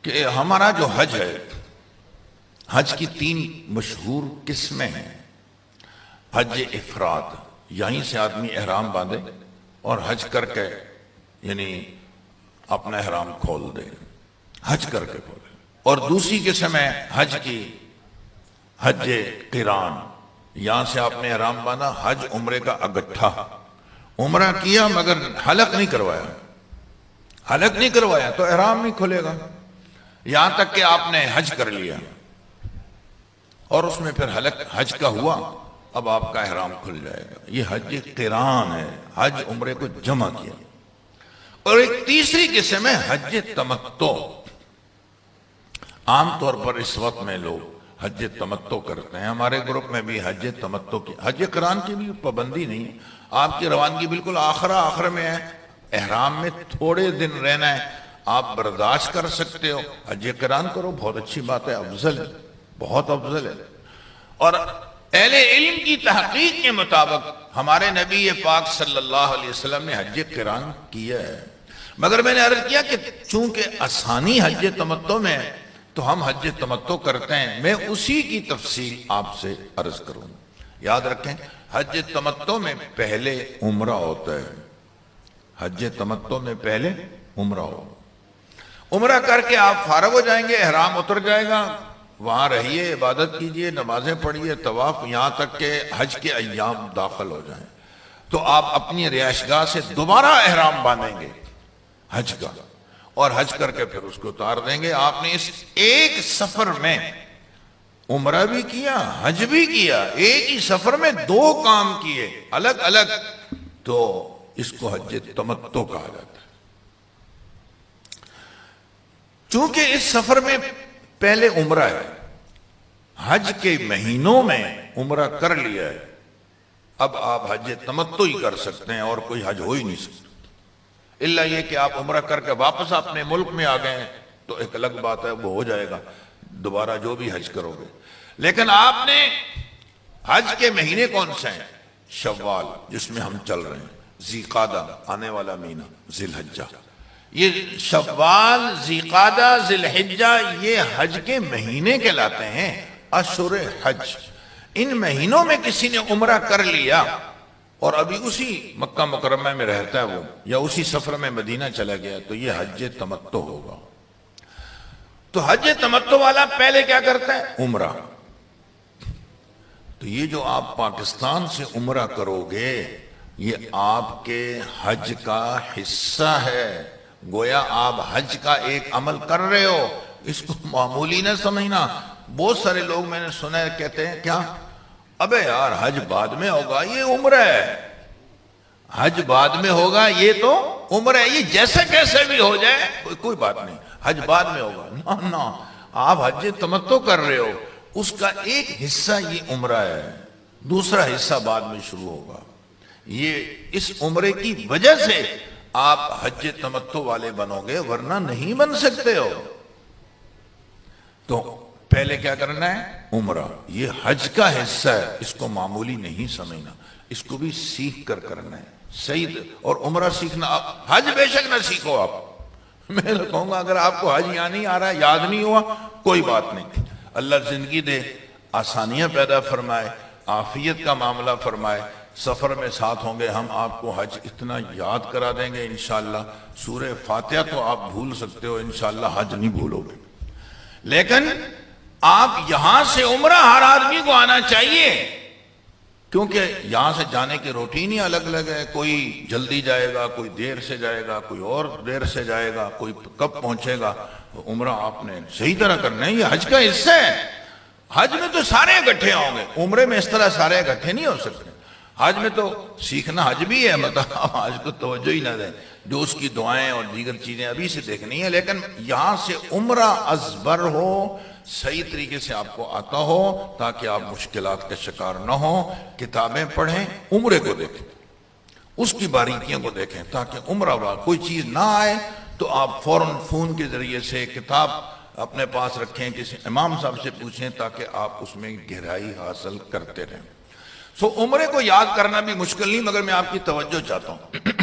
کہ ہمارا جو حج ہے، حج کی 3 مشہور قسمیں ہیں۔ حج افراد، یہیں سے آدمی احرام باندھے اور حج کر کے یعنی اپنا احرام کھول دے، حج کر کے کھولے۔ اور دوسری قسم ہے حج کی، حج قران، یہاں سے آپ نے احرام باندھا، حج عمرے کا اگٹھا، عمرہ کیا مگر حلق نہیں کروایا، حلق نہیں کروایا تو احرام نہیں کھلے گا یہاں تک کہ آپ نے حج کر لیا اور اس میں پھر حلق حج کا ہوا، اب آپ کا احرام کھل جائے گا۔ یہ حج قران ہے، حج عمرے کو جمع کیا۔ اور ایک تیسری قسم ہے حج تمتع۔ عام طور پر اس وقت میں لوگ حج تمتع کرتے ہیں، ہمارے گروپ میں بھی حج تمتع کی، حج قران کی بھی پابندی نہیں ہے، آپ کی روانگی بالکل آخر میں ہے، احرام میں تھوڑے دن رہنا ہے، آپ برداشت کر سکتے ہو، حج قران کرو، بہت اچھی بات ہے، افضل ہے، بہت افضل ہے۔ اور اہل علم کی تحقیق کے مطابق ہمارے نبی پاک صلی اللہ علیہ وسلم نے حج قران کیا ہے، مگر میں نے عرض کیا کہ چونکہ آسانی حج تمتع میں ہے تو ہم حج تمتع کرتے ہیں، میں اسی کی تفصیل آپ سے عرض کروں۔ یاد رکھیں، حج تمتع میں پہلے عمرہ ہوتا ہے، حج تمتع میں پہلے عمرہ ہو، عمرہ کر کے آپ فارغ ہو جائیں گے، احرام اتر جائے گا، وہاں رہیے، عبادت کیجئے، نمازیں پڑھیے، طواف، یہاں تک کہ حج کے ایام داخل ہو جائیں تو آپ اپنی رہائش گاہ سے دوبارہ احرام باندھیں گے حج کا، اور حج کر کے پھر اس کو اتار دیں گے۔ آپ نے اس ایک سفر میں عمرہ بھی کیا، حج بھی کیا، ایک ہی سفر میں 2 کام کیے الگ الگ، تو اس کو حج تمتع کہا جاتا ہے۔ چونکہ اس سفر میں پہلے عمرہ ہے، حج کے مہینوں میں عمرہ کر لیا ہے، اب آپ حج تمتع ہی کر سکتے ہیں اور کوئی حج ہو ہی نہیں سکتا، الا یہ کہ آپ عمرہ کر کے واپس اپنے ملک میں آ گئے ہیں تو ایک الگ بات ہے، وہ ہو جائے گا دوبارہ جو بھی حج کرو گے۔ لیکن آپ نے حج کے مہینے کون سے ہیں؟ شوال، جس میں ہم چل رہے ہیں، ذی قعدہ، آنے والا مہینہ، ذی الحجہ، یہ شوال، ذی قعدہ، ذی الحجہ، یہ حج کے مہینے کہلاتے ہیں، اشہر حج۔ ان مہینوں میں کسی نے عمرہ کر لیا اور ابھی اسی مکہ مکرمہ میں رہتا ہے وہ، یا اسی سفر میں مدینہ چلا گیا، تو یہ حج تمتع ہوگا۔ تو حج تمتع والا پہلے کیا کرتا ہے؟ عمرہ۔ تو یہ جو آپ پاکستان سے عمرہ کرو گے، یہ آپ کے حج کا حصہ ہے، گویا آپ حج کا ایک عمل کر رہے ہو، اس کو معمولی نہ سمجھنا۔ بہت سارے لوگ میں نے سنا ہے کہتے ہیں کیا، ابے یار حج بعد میں ہوگا، یہ عمرہ ہے، حج بعد میں ہوگا، یہ تو عمرہ ہے، یہ جیسے کیسے بھی ہو جائے کوئی بات نہیں، حج بعد میں ہوگا۔ نہ، آپ حج تمتع کر رہے ہو، اس کا ایک حصہ یہ عمرہ ہے، دوسرا حصہ بعد میں شروع ہوگا۔ یہ اس عمرے کی وجہ سے آپ حج تمتع والے بنو گے، ورنہ نہیں بن سکتے ہو۔ تو پہلے کیا کرنا ہے؟ عمرہ، یہ حج کا حصہ ہے، اس کو معمولی نہیں سمجھنا، اس کو بھی سیکھ کر کرنا ہے، صحیح۔ اور عمرہ سیکھنا، حج بے شک نہ سیکھو آپ، میں کہوں گا اگر آپ کو حج یہاں نہیں آ رہا ہے، یاد نہیں ہوا، کوئی بات نہیں، اللہ زندگی دے، آسانیاں پیدا فرمائے، عافیت کا معاملہ فرمائے، سفر میں ساتھ ہوں گے، ہم آپ کو حج اتنا یاد کرا دیں گے انشاءاللہ، سورہ فاتحہ تو آپ بھول سکتے ہو، انشاءاللہ حج نہیں بھولو گے۔ لیکن آپ یہاں سے عمرہ ہر آدمی کو آنا چاہیے، کیونکہ یہاں سے جانے کی روٹین ہی الگ الگ ہے، کوئی جلدی جائے گا، کوئی دیر سے جائے گا، کوئی اور دیر سے جائے گا، کوئی کب پہنچے گا۔ عمرہ آپ نے صحیح طرح کرنا ہے، یہ حج کا حصہ ہے۔ حج میں تو سارے اکٹھے ہوں گے، عمرے میں اس طرح سارے اکٹھے نہیں ہو سکتے۔ حج میں تو سیکھنا حج بھی ہے، مطلب حج کو توجہ ہی نہ دیں، جو اس کی دعائیں اور دیگر چیزیں ابھی سے دیکھنی ہیں، لیکن یہاں سے عمرہ ازبر ہو، صحیح طریقے سے آپ کو آتا ہو، تاکہ آپ مشکلات کا شکار نہ ہوں۔ کتابیں پڑھیں، عمرے کو دیکھیں، اس کی باریکیوں کو دیکھیں، تاکہ عمرہ والا کوئی چیز نہ آئے تو آپ فوراً فون کے ذریعے سے کتاب اپنے پاس رکھیں، کسی امام صاحب سے پوچھیں، تاکہ آپ اس میں گہرائی حاصل کرتے رہیں۔ عمرے کو یاد کرنا بھی مشکل نہیں، مگر میں آپ کی توجہ چاہتا ہوں۔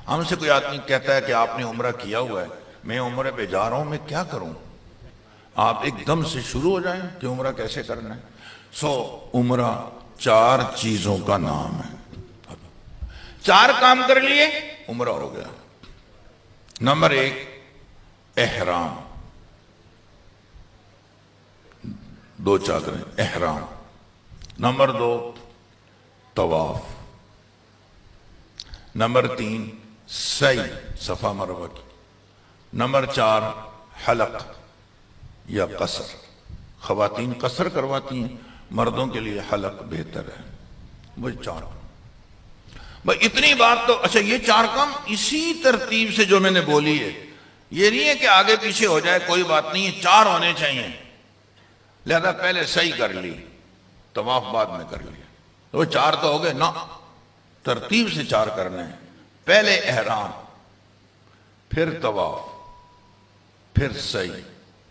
ہم سے کوئی آدمی کہتا ہے کہ آپ نے عمرہ کیا ہوا ہے، میں عمرے پہ جا رہا ہوں، میں کیا کروں؟ آپ ایک دم سے شروع ہو جائیں کہ عمرہ کیسے کرنا ہے۔ عمرہ 4 چیزوں کا نام ہے، 4 کام کر لیے عمرہ ہو گیا۔ نمبر 1 احرام، 2 چادریں احرام۔ نمبر 2 طواف۔ نمبر 3 سعی صفا مروہ کی۔ نمبر 4 حلق یا قصر، خواتین قصر کرواتی ہیں، مردوں کے لیے حلق بہتر ہے۔ وہ 4 بھائی اتنی بات تو اچھا، یہ 4 کام اسی ترتیب سے جو میں نے بولی ہے، یہ نہیں ہے کہ آگے پیچھے ہو جائے، کوئی بات نہیں ہے، 4 ہونے چاہیے۔ لہذا پہلے سعی کر لی، طواف بعد میں کر لیا، تو 4 تو ہو گئے نا، ترتیب سے 4 کرنے ہیں۔ پہلے احرام، پھر طواف، پھر سعی،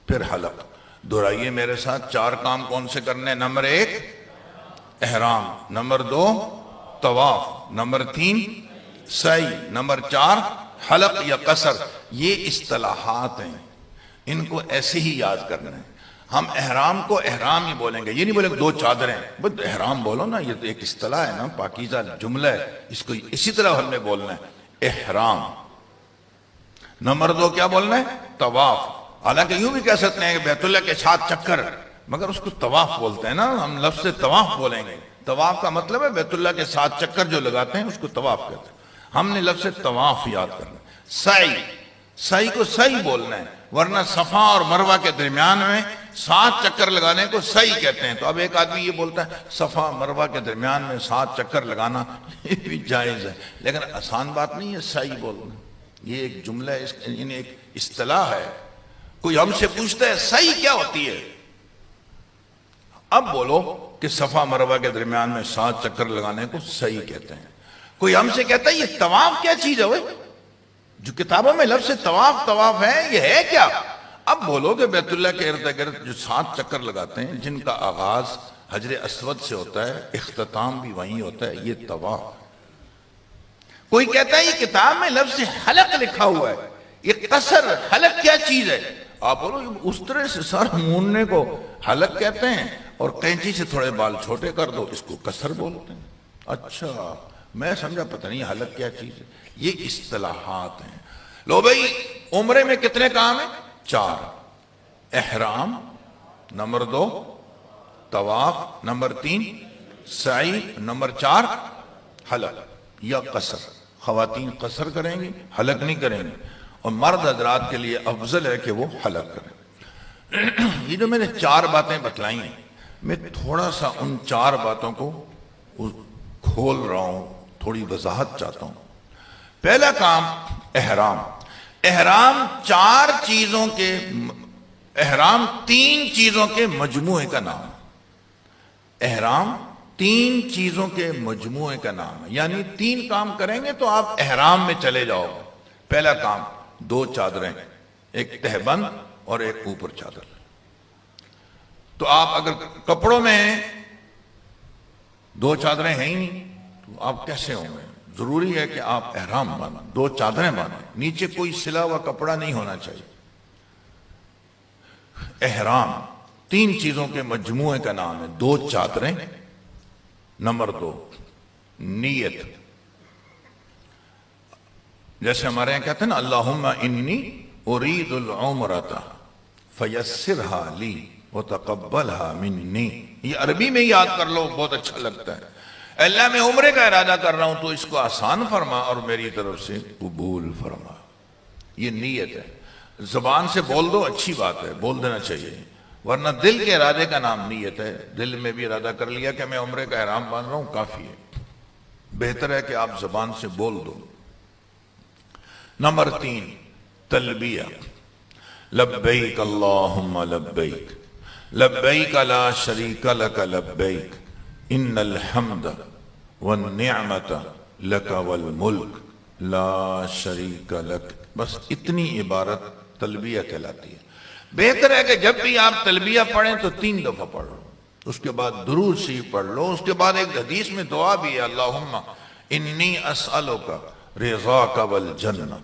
پھر حلق۔ دہرائیے میرے ساتھ، 4 کام کون سے کرنے ہیں؟ نمبر 1 احرام، نمبر 2 طواف، نمبر 3 سعی، نمبر 4 حلق یا قصر۔ یہ اصطلاحات ہیں، ان کو ایسے ہی یاد کرنا ہے۔ ہم احرام کو احرام ہی بولیں گے، یہ نہیں بولیں گے 2 چادریں، بس احرام بولو نا، یہ تو ایک اصطلاح ہے نا، پاکیزہ جملہ ہے، اس کو اسی طرح ہم نے بولنا ہے، احرام۔ نمبر 2 کیا بولنا ہے؟ طواف۔ حالانکہ یوں بھی کہہ سکتے ہیں کہ بیت اللہ کے 7 چکر، مگر اس کو طواف بولتے ہیں نا، ہم لفظ طواف بولیں گے۔ طواف کا مطلب ہے بیت اللہ کے 7 چکر جو لگاتے ہیں اس کو طواف کہتے ہیں، ہم نے لفظ طواف یاد کرنا۔ سعی، سعی کو سعی بولنا ہے، ورنہ صفا اور مروہ کے درمیان میں 7 چکر لگانے کو سعی کہتے ہیں۔ تو اب ایک آدمی یہ بولتا ہے صفا مروہ کے درمیان میں 7 چکر لگانا، یہ بھی جائز ہے، لیکن آسان بات نہیں ہے سعی بولنا، یہ ایک جملہ ہے، یعنی ایک اصطلاح ہے۔ کوئی ہم سے پوچھتا ہے سعی کیا ہوتی ہے، اب بولو کہ صفا مروہ کے درمیان میں 7 چکر لگانے کو سعی کہتے ہیں۔ کوئی ہم سے کہتا ہے یہ طواف کیا چیز ہے، وہ جو کتابوں میں لفظ طواف طواف ہے، یہ ہے کیا؟ اب بولو کہ بیت اللہ کے ارد گرد جو 7 چکر لگاتے ہیں، جن کا آغاز حجر اسود سے ہوتا ہے، اختتام بھی وہیں ہوتا ہے، یہ طواف۔ کوئی کہتا ہے یہ کتاب میں لفظ حلق لکھا ہوا ہے، یہ قصر، حلق کیا چیز ہے؟ آپ بولو اس طرح سے سر موننے کو حلق کہتے ہیں، اور قینچی سے تھوڑے بال چھوٹے کر دو اس کو قصر بولتے ہیں۔ اچھا، میں سمجھا پتہ نہیں حلق کیا چیز ہے۔ یہ اصطلاحات ہیں۔ لو بھئی، عمرے میں کتنے کام ہیں؟ 4، احرام، نمبر 2 طواف، نمبر 3 سعی، نمبر 4 حلق یا قصر۔ خواتین قصر کریں گی، حلق نہیں کریں گی، اور مرد حضرات کے لیے افضل ہے کہ وہ حلق کریں۔ یہ جو میں نے 4 باتیں بتلائی ہیں، میں تھوڑا سا ان 4 باتوں کو کھول رہا ہوں، تھوڑی وضاحت چاہتا ہوں۔ پہلا کام احرام۔ احرام 4 چیزوں کے، احرام 3 چیزوں کے مجموعے کا نام ہے۔ احرام 3 چیزوں کے مجموعے کا نام ہے، یعنی 3 کام کریں گے تو آپ احرام میں چلے جاؤ گے۔ پہلا کام 2 چادریں، ایک تہبند اور ایک اوپر چادر۔ تو آپ اگر کپڑوں میں ہیں، 2 چادریں ہیں ہی نہیں، تو آپ کیسے ہوں گے؟ ضروری ہے کہ آپ احرام باندھیں، 2 چادریں باندھیں، نیچے کوئی سلا ہوا کپڑا نہیں ہونا چاہیے۔ احرام 3 چیزوں کے مجموعے کا نام ہے، 2 چادریں، نمبر 2 نیت۔ جیسے ہمارے یہاں کہتے ہیں نا اللہم انی ارید العمرۃ فیسرھا لی وتقبلھا منی، یہ عربی میں یاد کر لو، بہت اچھا لگتا ہے۔ اللہ میں عمرے کا ارادہ کر رہا ہوں تو اس کو آسان فرما اور میری طرف سے قبول فرما، یہ نیت ہے۔ زبان سے بول دو اچھی بات ہے، بول دینا چاہیے، ورنہ دل کے ارادے کا نام نیت ہے۔ دل میں بھی ارادہ کر لیا کہ میں عمرے کا احرام باندھ رہا ہوں، کافی ہے، بہتر ہے کہ آپ زبان سے بول دو۔ نمبر 3 تلبیہ، لبیک اللہم لبیک، لبیک لا شریک لک لبیک، ان الحمد والنعمت لک والملک لا شریک لک۔ بس اتنی عبارت تلبیہ کہلاتی ہے۔ بہتر ہے کہ جب بھی آپ تلبیہ پڑھیں تو 3 دفعہ پڑھ لو، اس کے بعد درود شریف پڑھ لو، اس کے بعد ایک حدیث میں دعا بھی ہے اللہم انی اسألک رضاک والجنہ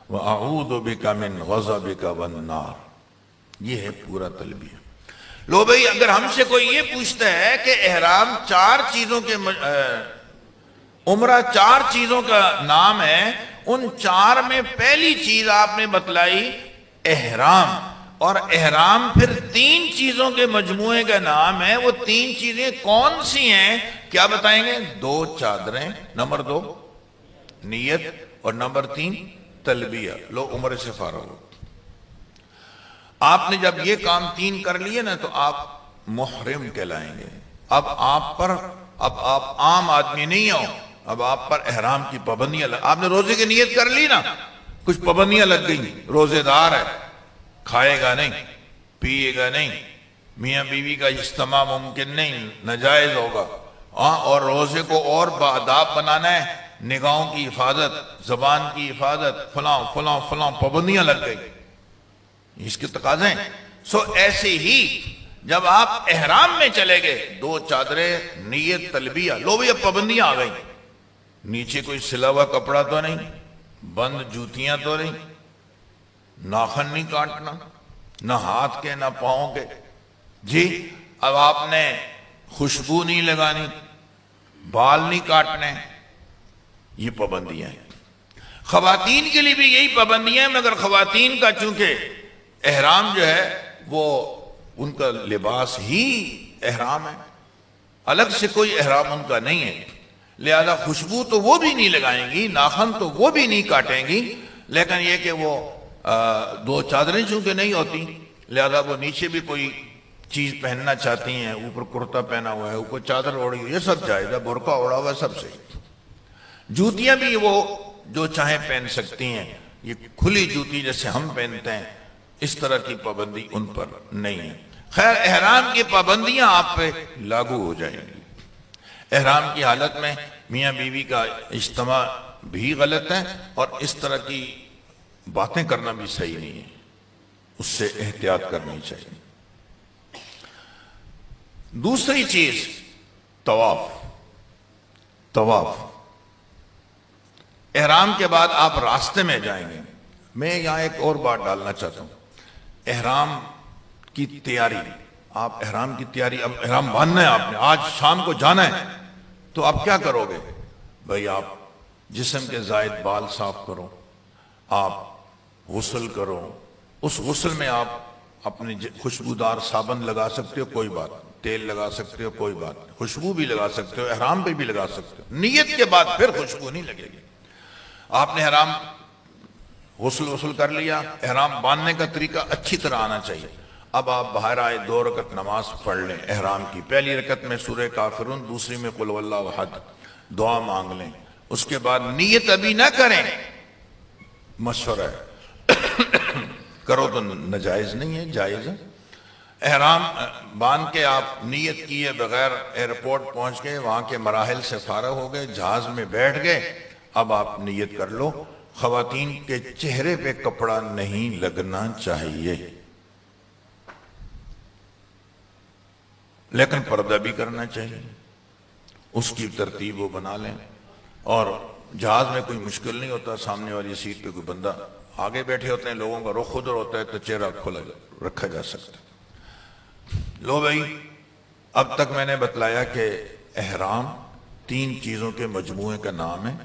وَأَعُوذُ بِكَ مِنْ غَضَبِكَ وَالنَّارِ. یہ ہے پورا تلبیہ. لو بھئی اگر ہم سے کوئی یہ پوچھتا ہے کہ احرام چار چیزوں کے عمرہ چار چیزوں کا نام ہے، ان چار میں پہلی چیز آپ نے بتلائی احرام، اور احرام پھر تین چیزوں کے مجموعے کا نام ہے. وہ تین چیزیں کون سی ہیں کیا بتائیں گے؟ دو چادریں، نمبر دو نیت، اور نمبر تین تلبیہ. لو عمرے سے فارغ ہو. آپ نے جب یہ کام تین کر لیے نا تو آپ محرم کہلائیں گے. اب آپ عام آدمی نہیں ہو، اب آپ پر احرام کی پابندیاں آپ نے روزے کی نیت کر لی نا، کچھ پابندیاں لگ گئی. روزے دار ہے، کھائے گا نہیں، پیے گا نہیں، میاں بیوی کا اجتماع ممکن نہیں، ناجائز ہوگا. اور روزے کو اور بآداب بنانا ہے، نگاہوں کی حفاظت، زبان کی حفاظت، فلاں فلاں فلاں پابندیاں لگ گئی. اس کے تقاضے ہیں. ایسے ہی جب آپ احرام میں چلے گئے، دو چادریں، نیت، تلبیہ. لو بھی اب پابندیاں آ گئی. نیچے کوئی سلا ہوا کپڑا تو نہیں، بند جوتیاں تو نہیں، ناخن نہیں کاٹنا، نہ ہاتھ کے نہ پاؤں کے. جی اب آپ نے خوشبو نہیں لگانی، بال نہیں کاٹنے. یہ پابندیاں ہیں. خواتین کے لیے بھی یہی پابندیاں ہیں، مگر خواتین کا چونکہ احرام جو ہے وہ ان کا لباس ہی احرام ہے، الگ سے کوئی احرام ان کا نہیں ہے. لہذا خوشبو تو وہ بھی نہیں لگائیں گی، ناخن تو وہ بھی نہیں کاٹیں گی. لیکن یہ کہ وہ دو چادریں چونکہ نہیں ہوتی، لہذا وہ نیچے بھی کوئی چیز پہننا چاہتی ہیں، اوپر کرتا پہنا ہوا ہے، اوپر چادر اوڑی ہوئی، یہ سب جائز ہے. برقع اوڑا ہوا ہے، سب صحیح. جوتیاں بھی وہ جو چاہیں پہن سکتی ہیں. یہ کھلی جوتی جیسے ہم پہنتے ہیں، اس طرح کی پابندی ان پر نہیں ہے. خیر احرام کی پابندیاں آپ پہ لاگو ہو جائیں گی. احرام کی حالت میں میاں بیوی کا اجتماع بھی غلط ہے، اور اس طرح کی باتیں کرنا بھی صحیح نہیں ہے. اس سے احتیاط کرنی چاہیے. دوسری چیز طواف. احرام کے بعد آپ راستے میں جائیں گے. میں یہاں ایک اور بات ڈالنا چاہتا ہوں. احرام کی تیاری، آپ احرام کی تیاری، اب احرام باندھنا ہے آپ نے، آج شام کو جانا ہے، تو آپ کیا کرو گے؟ بھئی آپ جسم کے زائد بال صاف کرو، آپ غسل کرو. اس غسل میں آپ اپنی خوشبودار صابن لگا سکتے ہو، کوئی بات. تیل لگا سکتے ہو، کوئی بات. خوشبو بھی لگا سکتے ہو، احرام پہ بھی لگا سکتے ہو. نیت کے بعد پھر خوشبو نہیں لگے گی. آپ نے احرام غسل کر لیا. احرام باندھنے کا طریقہ اچھی طرح آنا چاہیے. اب آپ باہر آئے، 2 رکعت نماز پڑھ لیں احرام کی. پہلی رکعت میں سورہ کافرون، دوسری میں قل واللہ احد، دعا مانگ لیں. اس کے بعد نیت ابھی نہ کریں، مشورہ ہے کرو تو ناجائز نہیں ہے، جائز ہے. احرام باندھ کے آپ نیت کیے بغیر ایئرپورٹ پہنچ گئے، وہاں کے مراحل سے فارغ ہو گئے، جہاز میں بیٹھ گئے. اب آپ نیت کر لو. خواتین کے چہرے پہ کپڑا نہیں لگنا چاہیے، لیکن پردہ بھی کرنا چاہیے. اس کی ترتیب وہ بنا لیں. اور جہاز میں کوئی مشکل نہیں ہوتا، سامنے والی سیٹ پہ کوئی بندہ آگے بیٹھے ہوتے ہیں، لوگوں کا رخ ادھر ہوتا ہے تو چہرہ کھلا رکھا جا سکتا ہے. لو بھائی اب تک میں نے بتلایا کہ احرام 3 چیزوں کے مجموعے کا نام ہے.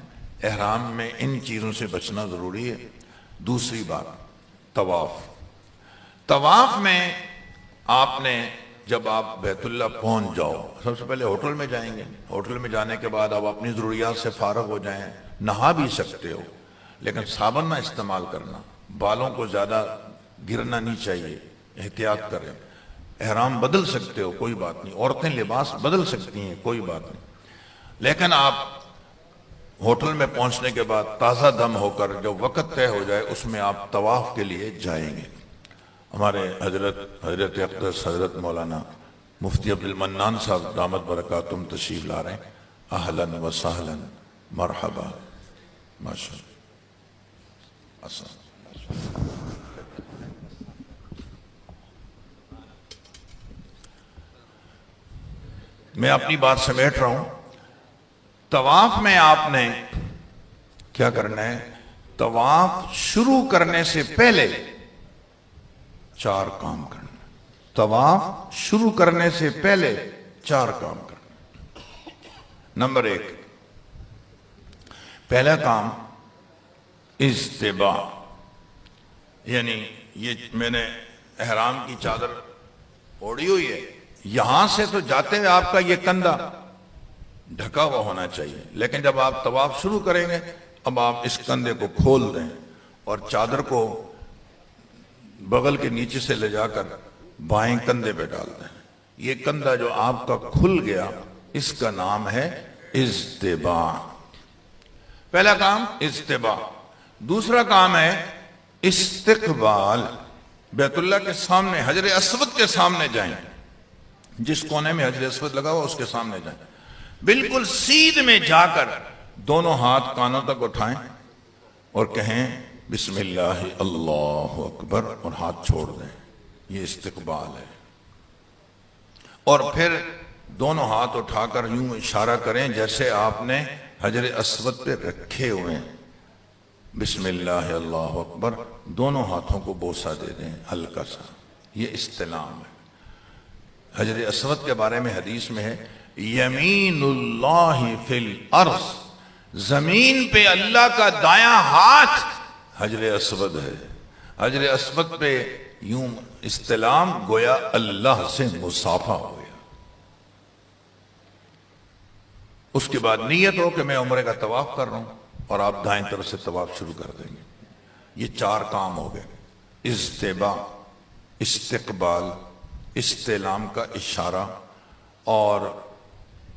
احرام میں ان چیزوں سے بچنا ضروری ہے. دوسری بات طواف میں آپ نے جب آپ بیت اللہ پہنچ جاؤ، سب سے پہلے ہوٹل میں جائیں گے. ہوٹل میں جانے کے بعد آپ اپنی ضروریات سے فارغ ہو جائیں. نہا بھی سکتے ہو لیکن صابن نہ استعمال کرنا، بالوں کو زیادہ گرنا نہیں چاہیے، احتیاط کریں. احرام بدل سکتے ہو، کوئی بات نہیں. عورتیں لباس بدل سکتی ہیں، کوئی بات نہیں. لیکن آپ ہوٹل میں پہنچنے کے بعد تازہ دم ہو کر جب وقت طے ہو جائے اس میں آپ طواف کے لیے جائیں گے. ہمارے حضرت اقدس حضرت مولانا مفتی عبد المنان صاحب دامت برکاتہم تشریف لا رہے ہیں. اہلاً و سہلاً، مرحبا، ماشاءاللہ. میں اپنی بات سمیٹ رہا ہوں. طواف میں آپ نے کیا کرنا ہے؟ طواف شروع کرنے سے پہلے 4 کام کرنا. طواف شروع کرنے سے پہلے 4 کام کرنا. نمبر 1، پہلا کام اجتباء، یعنی یہ میں نے احرام کی چادر اوڑھی ہوئی ہے، یہاں سے تو جاتے ہوئے آپ کا یہ کندھا ڈھکا ہوا ہونا چاہیے، لیکن جب آپ طواف شروع کریں گے اب آپ اس کندھے کو کھول دیں اور چادر کو بغل کے نیچے سے لے جا کر بائیں کندھے پہ ڈال دیں. یہ کندھا جو آپ کا کھل گیا اس کا نام ہے اجتباء. پہلا کام اجتباء. دوسرا کام ہے استقبال. بیت اللہ کے سامنے حجر اسود کے سامنے جائیں، جس کونے میں حجر اسود لگا ہوا اس کے سامنے جائیں، بالکل سیدھ میں جا کر دونوں ہاتھ کانوں تک اٹھائیں اور کہیں بسم اللہ اللہ اکبر اور ہاتھ چھوڑ دیں. یہ استقبال ہے. اور پھر دونوں ہاتھ اٹھا کر یوں اشارہ کریں جیسے آپ نے حجر اسود پہ رکھے ہوئے ہیں. بسم اللہ اللہ اکبر، دونوں ہاتھوں کو بوسہ دے دیں ہلکا سا. یہ استلام ہے. حجر اسود کے بارے میں حدیث میں ہے یمین اللہ فی الارض، زمین پہ اللہ کا دایاں ہاتھ حجر اسود ہے. حجر اسود پہ یوں استلام گویا اللہ سے مصافحہ ہو گیا. اس کے بعد نیت ہو کہ میں عمرے کا طواف کر رہا ہوں اور آپ دائیں طرف سے طواف شروع کر دیں گے. یہ 4 کام ہو گئے: اجتباء، استقبال، استلام کا اشارہ اور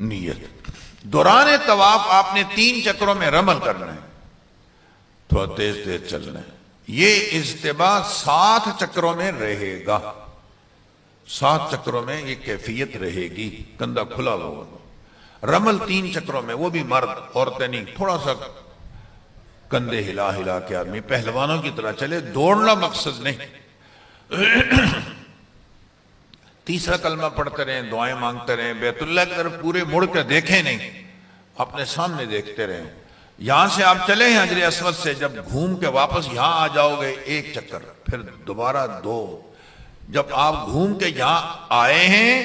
نیت. دوران طواف آپ نے 3 چکروں میں رمل کرنا ہے، تھوڑا تیز تیز چلنا ہے. یہ اجتباء 7 چکروں میں رہے گا. 7 چکروں میں یہ کیفیت رہے گی، کندھا کھلا ہوا ہوگا. رمل 3 چکروں میں، وہ بھی مرد، عورتیں نہیں. تھوڑا سا کندھے ہلا ہلا کے آدمی پہلوانوں کی طرح چلے، دوڑنا مقصد نہیں. تیسرا کلمہ پڑھتے رہیں، دعائیں مانگتے رہیں، بیت اللہ کی طرف پورے مڑ کے دیکھیں نہیں، اپنے سامنے دیکھتے رہیں. یہاں سے آپ چلے ہیں حجر اسود سے، جب گھوم کے واپس یہاں آ جاؤ گے 1 چکر، پھر دوبارہ 2. جب آپ گھوم کے یہاں آئے ہیں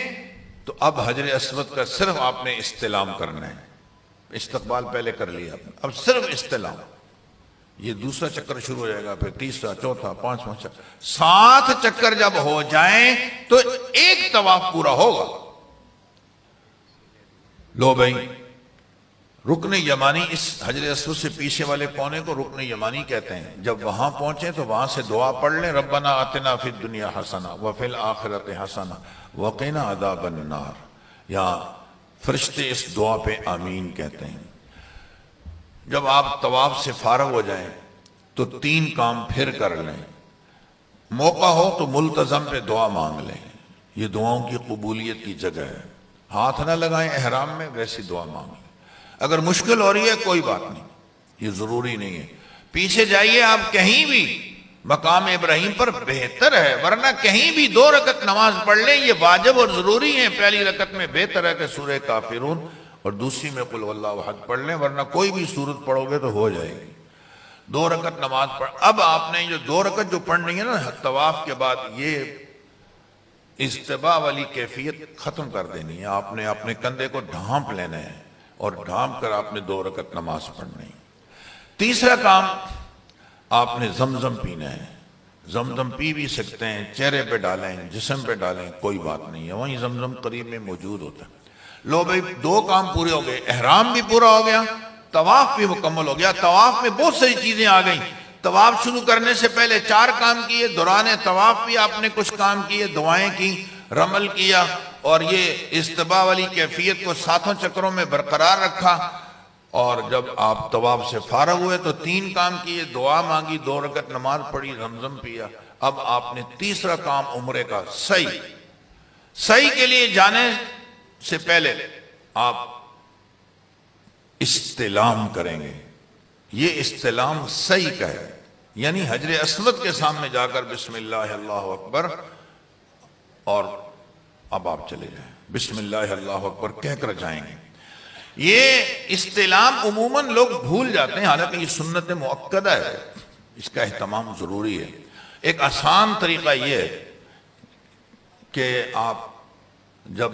تو اب حجر اسود کا صرف آپ نے استلام کرنا ہے. استقبال پہلے کر لیا آپ نے، اب صرف استلام. یہ دوسرا چکر شروع ہو جائے گا، پھر تیسرا، چوتھا، 5واں چکر. 7 چکر جب ہو جائیں تو 1 طواف پورا ہوگا. لو بھائی، رکن یمانی، اس حجر اسود سے پیچھے والے کونے کو رکن یمانی کہتے ہیں. جب وہاں پہنچے تو وہاں سے دعا پڑھ لیں، ربنا آتنا فی الدنیا حسنہ وفی الآخرۃ حسنہ وقنا عذاب النار. یہاں فرشتے اس دعا پہ آمین کہتے ہیں. جب آپ طواف سے فارغ ہو جائیں تو 3 کام پھر کر لیں. موقع ہو تو ملتزم پہ دعا مانگ لیں، یہ دعاؤں کی قبولیت کی جگہ ہے. ہاتھ نہ لگائیں احرام میں، ویسی دعا مانگ لیں. اگر مشکل ہو رہی ہے کوئی بات نہیں، یہ ضروری نہیں ہے. پیچھے جائیے آپ کہیں بھی، مقام ابراہیم پر بہتر ہے، ورنہ کہیں بھی 2 رکعت نماز پڑھ لیں، یہ واجب اور ضروری ہے. پہلی رکعت میں بہتر ہے کہ سورہ کافرون اور دوسری میں قل واللہ احد پڑھ لیں، ورنہ کوئی بھی سورت پڑھو گے تو ہو جائے گی. 2 رکعت نماز پڑھ. اب آپ نے جو 2 رکعت جو پڑھنی ہے نا طواف کے بعد، یہ اجتباء والی کیفیت ختم کر دینی ہے. آپ نے اپنے کندھے کو ڈھانپ لینا ہے اور ڈھانپ کر آپ نے 2 رکعت نماز پڑھنی ہے. تیسرا کام، آپ نے زمزم پینا ہے. زمزم پی بھی سکتے ہیں، چہرے پہ ڈالیں، جسم پہ ڈالیں، کوئی بات نہیں ہے، وہیں زمزم قریب میں موجود ہوتا ہے. لو بھائی، 2 کام پورے ہو گئے، احرام بھی پورا ہو گیا، طواف بھی مکمل ہو گیا. طواف میں بہت ساری چیزیں آ گئیں. طواف شروع کرنے سے پہلے 4 کام کیے، دوران طواف بھی آپ نے کچھ کام کیے، دعائیں کی، رمل کیا، اور یہ اجتباء والی کیفیت کو 7 چکروں میں برقرار رکھا. اور جب آپ طواف سے فارغ ہوئے تو 3 کام کیے، دعا مانگی، 2 رکعت نماز پڑھی، زمزم پیا. اب آپ نے تیسرا کام عمرے کا سعی کے لیے جانے سے پہلے آپ استلام کریں گے. یہ استلام سعی کا ہے، یعنی حجر اسود کے سامنے جا کر بسم اللہ اللہ اکبر، اور اب آپ چلے جائیں بسم اللہ اللہ اکبر کہہ کر جائیں گے. یہ استلام عموماً لوگ بھول جاتے ہیں، حالانکہ یہ سنت مؤکدہ ہے، اس کا اہتمام ضروری ہے۔ ایک آسان طریقہ یہ ہے کہ آپ جب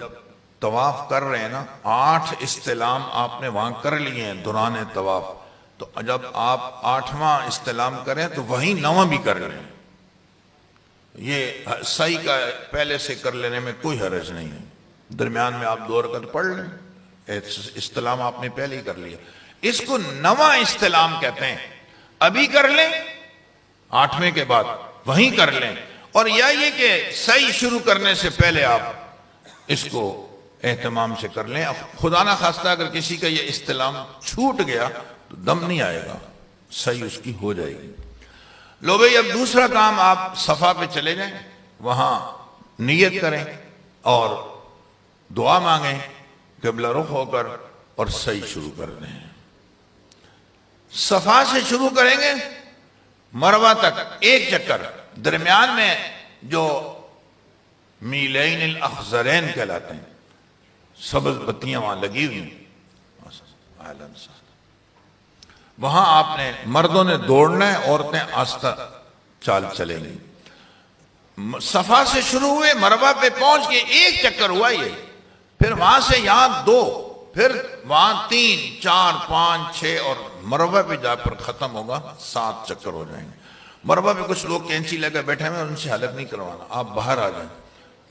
طواف کر رہے ہیں نا، 8 استلام آپ نے وہاں کر لیے ہیں دوران طواف، تو جب آپ 8واں استلام کریں تو وہیں 9واں بھی کر لیں۔ یہ صحیح کا پہلے سے کر لینے میں کوئی حرج نہیں ہے، درمیان میں آپ 2 رکعت پڑھ لیں، استلام آپ نے پہلے ہی کر لیا۔ اس کو 9واں استلام کہتے ہیں، ابھی کر لیں 8ویں کے بعد وہیں کر لیں، اور یا یہ کہ صحیح شروع کرنے سے پہلے آپ اس کو اہتمام سے کر لیں۔ خدا نہ خواستہ اگر کسی کا یہ استلام چھوٹ گیا تو دم نہیں آئے گا، صحیح اس کی ہو جائے گی۔ لو بھئی اب دوسرا کام، آپ صفا پہ چلے جائیں، وہاں نیت کریں اور دعا مانگیں قبلہ رخ ہو کر، اور صحیح شروع کر دیں۔ صفا سے شروع کریں گے مروہ تک 1 چکر، درمیان میں جو میلین الاخضرین کہلاتے ہیں، سبز بتیاں وہاں لگی ہوئی ہیں، وہاں آپ نے مردوں نے دوڑنا ہے، عورتیں آہستہ چال چلیں گی۔ صفا سے شروع ہوئے، مروہ پہ پہنچ کے 1 چکر ہوا یہ، پھر وہاں سے یہاں 2، پھر وہاں 3 4 5 6، اور مروہ پہ جا پر ختم ہوگا 7 چکر ہو جائیں گے۔ مروہ پہ کچھ لوگ کینچی لے کر بیٹھے ہیں، ان سے حلق نہیں کروانا، آپ باہر آ جائیں،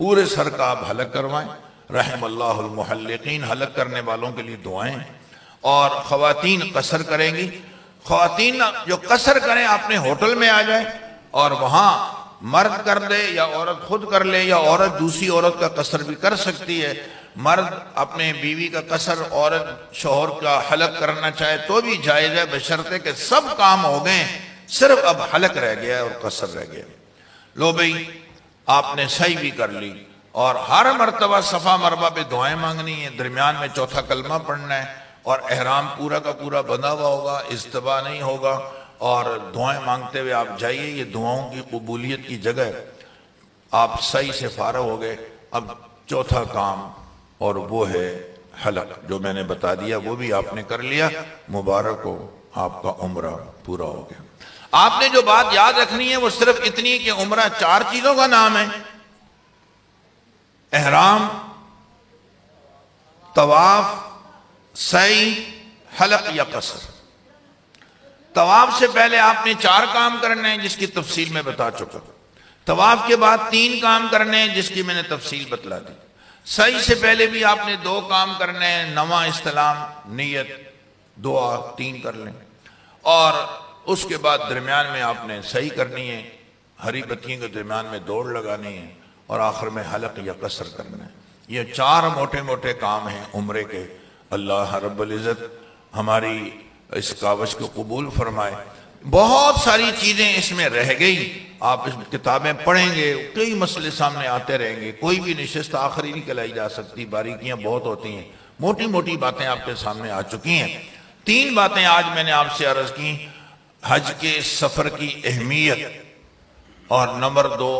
پورے سر کا آپ حلق کروائیں۔ رحم اللہ المحلقین، حلق کرنے والوں کے لیے دعائیں۔ اور خواتین قصر کریں گی، خواتین جو قصر کریں اپنے ہوٹل میں آ جائیں، اور وہاں مرد کر دے یا عورت خود کر لے، یا عورت دوسری عورت کا قصر بھی کر سکتی ہے۔ مرد اپنے بیوی کا قصر، عورت شوہر کا حلق کرنا چاہے تو بھی جائز ہے، بشرطے کہ سب کام ہو گئے، صرف اب حلق رہ گیا اور قصر رہ گیا۔ لو بھئی آپ نے صحیح بھی کر لی، اور ہر مرتبہ صفا مروہ پہ دعائیں مانگنی ہیں، درمیان میں چوتھا کلمہ پڑھنا ہے، اور احرام پورا کا پورا بندھا ہوا ہوگا، استباء نہیں ہوگا، اور دعائیں مانگتے ہوئے آپ جائیے۔ یہ دعاؤں کی قبولیت کی جگہ ہے۔ آپ صحیح سے فارغ ہو گئے، اب چوتھا کام، اور وہ ہے حلق، جو میں نے بتا دیا وہ بھی آپ نے کر لیا، مبارک ہو، آپ کا عمرہ پورا ہو گیا۔ آپ نے جو بات یاد رکھنی ہے وہ صرف اتنی کہ عمرہ 4 چیزوں کا نام ہے: احرام، طواف، سعی، حلق یا قصر۔ طواف سے پہلے آپ نے 4 کام کرنے ہیں جس کی تفصیل میں بتا چکا، طواف کے بعد 3 کام کرنے ہیں جس کی میں نے تفصیل بتلا دی، سعی سے پہلے بھی آپ نے 2 کام کرنے ہیں، 9واں استلام، نیت، دعا 3 کر لیں، اور اس کے بعد درمیان میں آپ نے صحیح کرنی ہے، ہری بتیوں کے درمیان میں دوڑ لگانی ہے، اور آخر میں حلق یا قصر کرنا ہے۔ یہ 4 موٹے موٹے کام ہیں عمرے کے۔ اللہ رب العزت ہماری اس کاوش کو قبول فرمائے۔ بہت ساری چیزیں اس میں رہ گئی، آپ اس کتابیں پڑھیں گے، کئی مسئلے سامنے آتے رہیں گے، کوئی بھی نشست آخری نہیں کلائی جا سکتی، باریکیاں بہت ہوتی ہیں، موٹی موٹی باتیں آپ کے سامنے آ چکی ہیں۔ 3 باتیں آج میں نے آپ سے عرض کی: حج کے سفر کی اہمیت، اور نمبر 2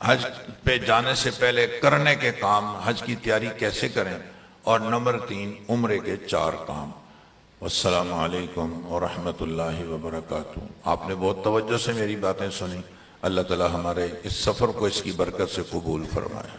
حج پہ جانے سے پہلے کرنے کے کام، حج کی تیاری کیسے کریں، اور نمبر 3 عمرے کے 4 کام۔ والسلام علیکم ورحمۃ اللہ وبرکاتہ۔ آپ نے بہت توجہ سے میری باتیں سنی، اللہ تعالی ہمارے اس سفر کو اس کی برکت سے قبول فرمائے۔